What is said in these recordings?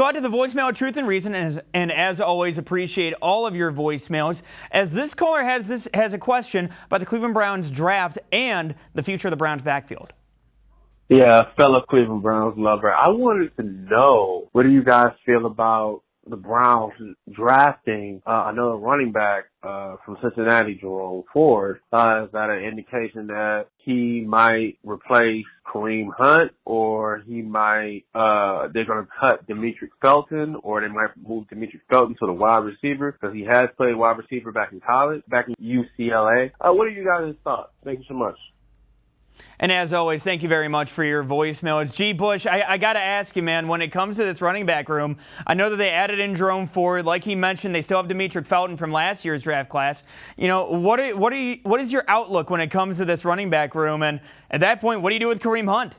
go out to the voicemail of Truth and Reason, and as always, appreciate all of your voicemails. As this caller has a question about the Cleveland Browns draft and the future of the Browns backfield. Yeah, fellow Cleveland Browns lover. I wanted to know, what do you guys feel about the Browns drafting another running back from Cincinnati, Jerome Ford? Is that an indication that he might replace Kareem Hunt, or he might they're going to cut Demetric Felton, or they might move Demetric Felton to the wide receiver because he has played wide receiver back in college, back in UCLA? What are you guys' thoughts? Thank you so much. And as always, thank you very much for your voicemail. It's G. Bush. I got to ask you, man, when it comes to this running back room, I know that they added in Jerome Ford. Like he mentioned, they still have Demetric Felton from last year's draft class. You know, what is your outlook when it comes to this running back room? And at that point, what do you do with Kareem Hunt?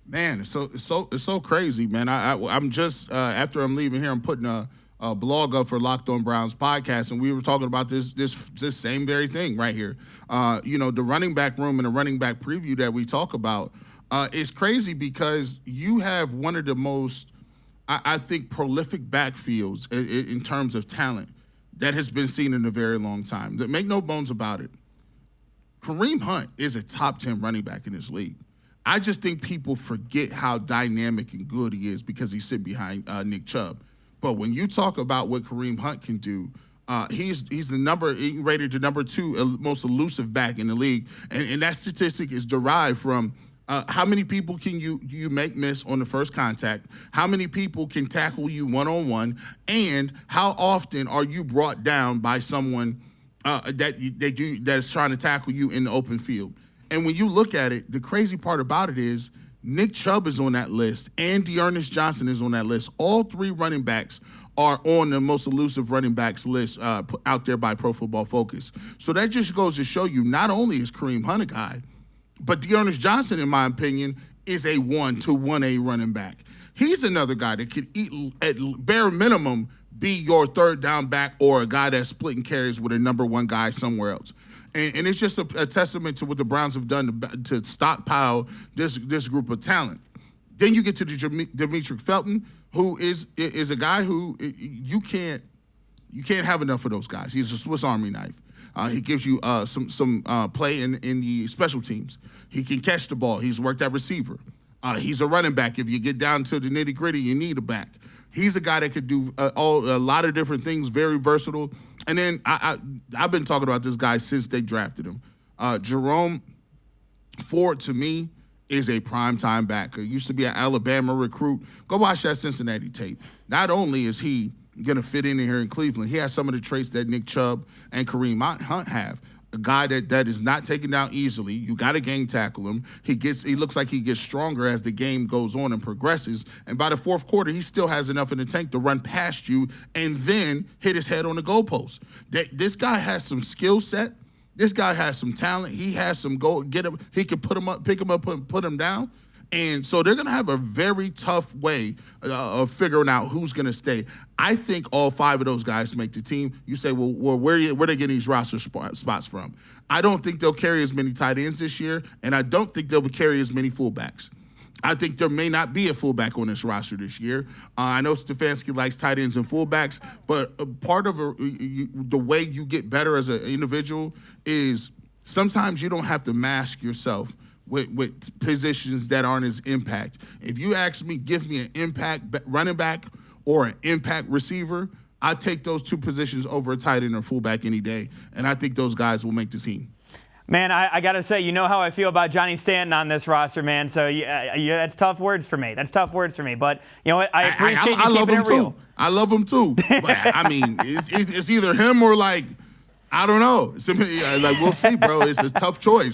Man, it's so crazy, man. I'm just after I'm leaving here, I'm putting a blog up for Locked On Browns podcast, and we were talking about this same very thing right here. The running back room and the running back preview that we talk about is crazy because you have one of the most, I think, prolific backfields in terms of talent that has been seen in a very long time. Make no bones about it. Kareem Hunt is a top 10 running back in this league. I just think people forget how dynamic and good he is because he's sitting behind Nick Chubb. But when you talk about what Kareem Hunt can do, he's rated the number 2 most elusive back in the league, and that statistic is derived from how many people can you make miss on the first contact, how many people can tackle you one-on-one, and how often are you brought down by someone that is trying to tackle you in the open field. And when you look at it, the crazy part about it is Nick Chubb is on that list, and Dearness Johnson is on that list. All 3 running backs are on the most elusive running backs list out there by Pro Football Focus. So that just goes to show you not only is Kareem Hunt a guy, but Dearness Johnson, in my opinion, is a 1 to 1A running back. He's another guy that could, at bare minimum, be your third down back or a guy that's splitting carries with a number 1 guy somewhere else. And it's just a testament to what the Browns have done to stockpile this group of talent. Then you get to the Demetric Felton, who is a guy who you can't have enough of those guys. He's a Swiss Army knife. He gives you some play in the special teams. He can catch the ball. He's worked at receiver. He's a running back. If you get down to the nitty gritty, you need a back. He's a guy that could do a lot of different things, very versatile. And then I've been talking about this guy since they drafted him. Jerome Ford, to me, is a primetime backer. He used to be an Alabama recruit. Go watch that Cincinnati tape. Not only is he going to fit in here in Cleveland, he has some of the traits that Nick Chubb and Kareem Hunt have. A guy that is not taken down easily. You got to gang tackle him. He looks like he gets stronger as the game goes on and progresses. And by the fourth quarter, he still has enough in the tank to run past you and then hit his head on the goalpost. This guy has some skill set. This guy has some talent. He has some go get him. He can put him up, pick him up, put him down. And so they're going to have a very tough way of figuring out who's going to stay. I think all 5 of those guys make the team. You say, well where are they getting these roster spots from? I don't think they'll carry as many tight ends this year, and I don't think they'll carry as many fullbacks. I think there may not be a fullback on this roster this year. I know Stefanski likes tight ends and fullbacks, but part of the way you get better as an individual is sometimes you don't have to mask yourself with positions that aren't as impact. If you ask me, give me an impact running back or an impact receiver, I take those 2 positions over a tight end or fullback any day, and I think those guys will make the team. Man, I got to say, you know how I feel about Johnny Stanton on this roster, man. So that's tough words for me. But you know what? I appreciate you keeping it real. I love him too. But, I mean, it's either him or I don't know. We'll see, bro. It's a tough choice.